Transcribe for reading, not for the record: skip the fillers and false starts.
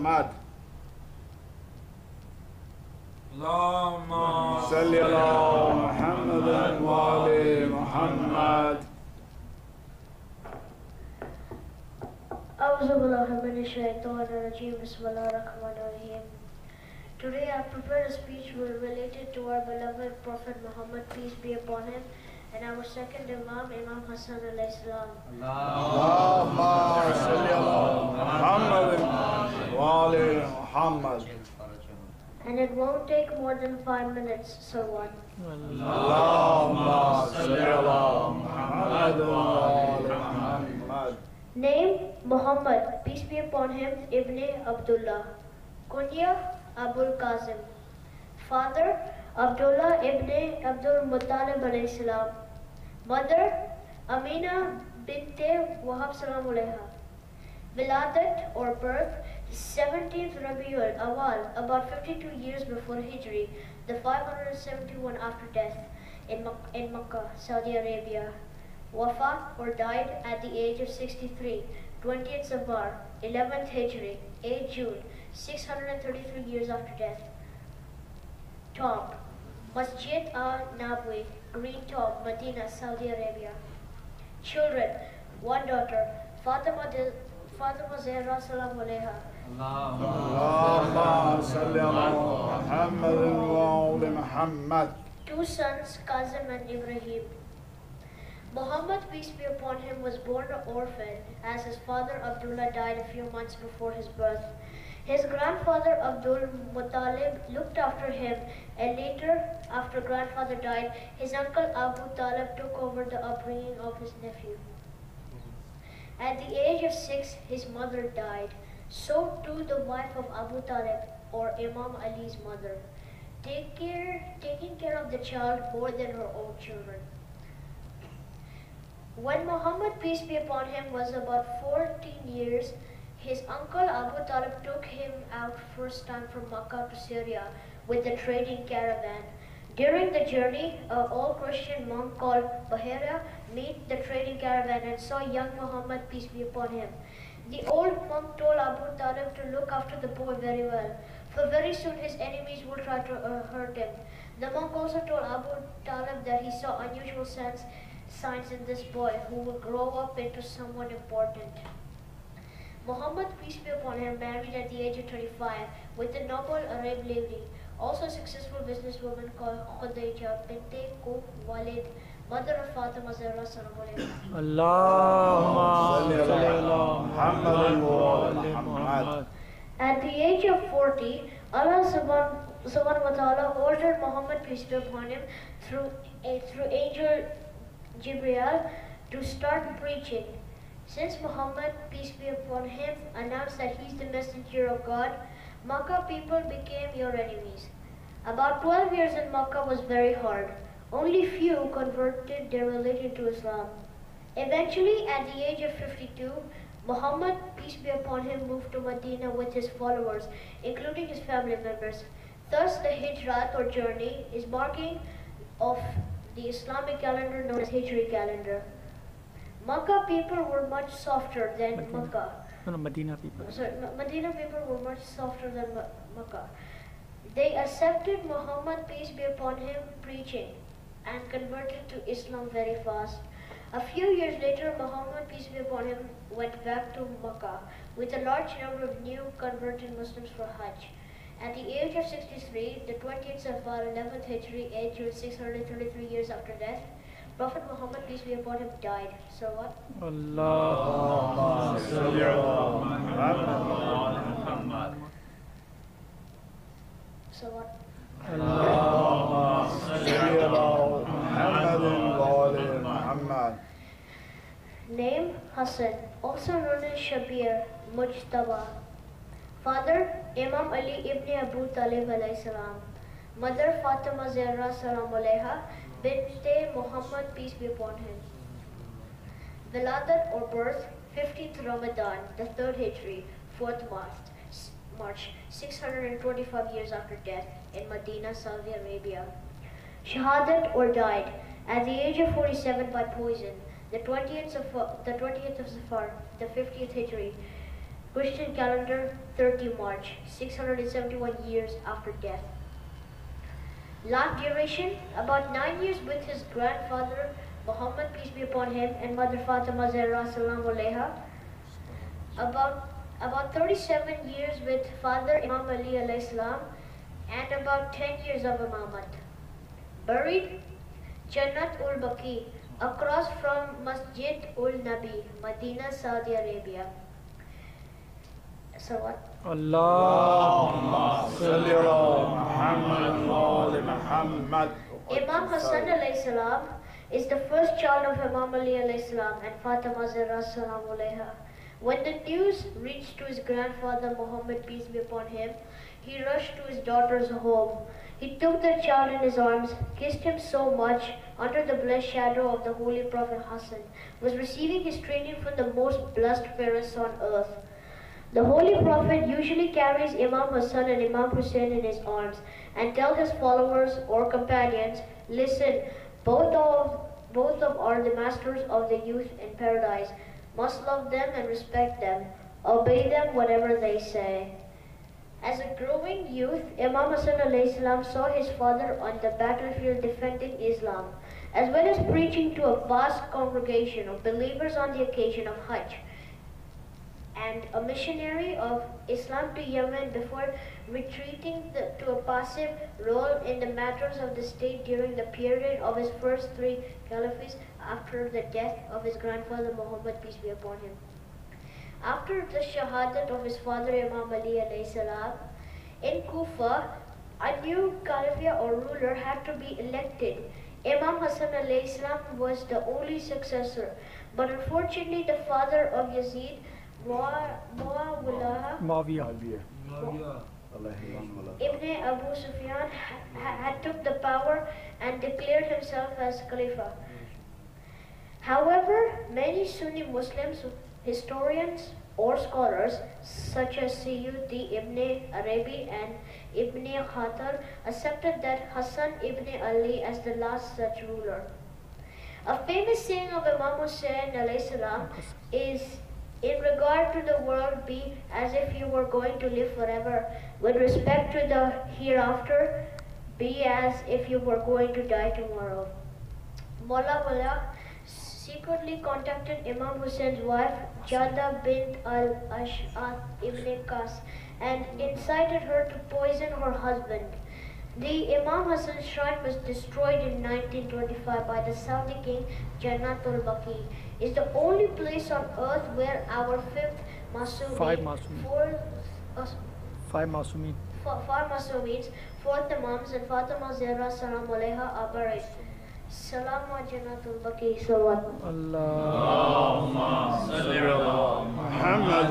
محمد اللهم صل على محمد وآل محمد. أعوذ بالله من الشيطان الرجيم. بسم الله الرحمن الرحيم. Today I prepared a speech related to our beloved Prophet Muhammad, peace be upon him, and our second Imam, Imam Hussain alayhi salam. اللهم صل على محمد وآل محمد. And it won't take more than 5 minutes, so what? اللهم صل على محمد وآل محمد. Name Muhammad, peace be upon him, Ibn Abdullah. Kunya Abul Qasim. Father Abdullah ibn Abdul Muttalib alayhi salam. Mother Amina bint Wahab salam alayha. Wiladat or birth 17th Rabiul Awal, about 52 years before Hijri, the 571 after death in Makkah, Saudi Arabia. Wafat or died at the age of 63, 20th Safar, 11th Hijri, 8 June, 633 years after death. Tomb Masjid al-Nabawi, Green Tomb, Medina, Saudi Arabia. Children, one daughter, Fatima Zahra salam alayha. اللهم صل على محمد وآل محمد. Two sons, Kazim and Ibrahim. Muhammad, peace be upon him, was born an orphan as his father Abdullah died a few months before his birth. His grandfather Abdul Muttalib looked after him, and later, after grandfather died, his uncle Abu Talib took over the upbringing of his nephew. At the age of 6, his mother died. So too the wife of Abu Talib, or Imam Ali's mother, taking care of the child more than her own children. When Muhammad, peace be upon him, was about 14 years, his uncle Abu Talib took him out first time from Makkah to Syria with the trading caravan. During the journey, an old Christian monk called Bahira met the trading caravan and saw young Muhammad, peace be upon him. The old monk told Abu Talib to look after the boy very well, for very soon his enemies will try to hurt him. The monk also told Abu Talib that he saw unusual signs in this boy who will grow up into someone important. Muhammad, peace be upon him, married at the age of 25 with a noble Arab lady, also a successful businesswoman called Khadija bint Walid, mother of Fatima Zahra salam alayha. اللهم صل على محمد وآل محمد. At the age of 40, Allah subhanahu wa ta'ala ordered Muhammad, peace be upon him, through angel Jibreel to start preaching. Since Muhammad, peace be upon him, announced that he's the messenger of God, Makkah people became your enemies. About 12 years in Makkah was very hard. Only few converted their religion to Islam. Eventually, at the age of 52, Muhammad, peace be upon him, moved to Medina with his followers, including his family members. Thus, the Hijrat or journey is marking of the Islamic calendar known as Hijri calendar. Makkah people were much softer than Makkah. Medina people. Medina people were much softer than Makkah. They accepted Muhammad, peace be upon him, preaching and converted to Islam very fast. A few years later, Muhammad, peace be upon him, went back to Makkah with a large number of new converted Muslims for Hajj. At the age of 63, the 20th Safar, 11th Hijri, 8 June, 633 years after death, Prophet Muhammad, peace be upon him, died. So what? Allah. So what? Name Hussain, also known as Shabir, Mujtaba. Father Imam Ali ibn Abu Talib alayhi salam. Mother Fatima Zahra salam alayha bint Muhammad, peace be upon him. Wiladat or birth 15th Ramadan, the 3rd Hijri, 4th March, 625 years after death in Medina, Saudi Arabia. Shahadat or died at the age of 47 by poison, the 20th of Safar, the 50th Hijri, Christian calendar 30 March, 671 years after death. Life duration, about 9 years with his grandfather Muhammad, peace be upon him, and mother Fatima Zahra salam alaiha. About 37 years with father Imam Ali alayhi salam, and about 10 years of Imamat. Buried Jannat ul Baqi, across from Masjid ul Nabi, Medina, Saudi Arabia. So what? Allah. صل على محمد وآل محمد. Imam Hussain alayhi salam is the first child of Imam Ali alayhi salam and Fatima Zahra salam alayha. When the news reached to his grandfather Muhammad, peace be upon him, he rushed to his daughter's home. He took the child in his arms, kissed him so much under the blessed shadow of the Holy Prophet Hussain, was receiving his training from the most blessed parents on earth. The Holy Prophet usually carries Imam Hussain and Imam Hussain in his arms and tells his followers or companions, listen, both of are the masters of the youth in paradise. Must love them and respect them. Obey them whatever they say. As a growing youth, Imam Hussain alayhi salam saw his father on the battlefield defending Islam, as well as preaching to a vast congregation of believers on the occasion of Hajj, and a missionary of Islam to Yemen before retreating to a passive role in the matters of the state during the period of his first 3 caliphates after the death of his grandfather Muhammad, peace be upon him. After the shahadat of his father Imam Ali alayhi salam, in Kufa, a new caliph or ruler had to be elected. Imam Hussain alayhi salam was the only successor, but unfortunately the father of Yazid, Muawiyah. Ibn Abu Sufyan had took the power and declared himself as Khalifa. However, many Sunni Muslims, historians or scholars such as Sayyidi Ibn Arabi and Ibn Khatar accepted that Hassan ibn Ali as the last such ruler. A famous saying of Imam Hussain alayhi salam is, in regard to the world, be as if you were going to live forever. With respect to the hereafter, be as if you were going to die tomorrow. Mullah Wala secretly contacted Imam Hussein's wife, Jada bint al-Ash'ath ibn Qas, and incited her to poison her husband. The Imam Hussain shrine was destroyed in 1925 by the Saudi king Jannat ul Baqi. It's the only place on earth where our Five Masumin. four Masumins, 4th Imams and Fatima Zahra salam alaiha are buried. Salam wa Jannatul Baqi salawat. Allah. محمد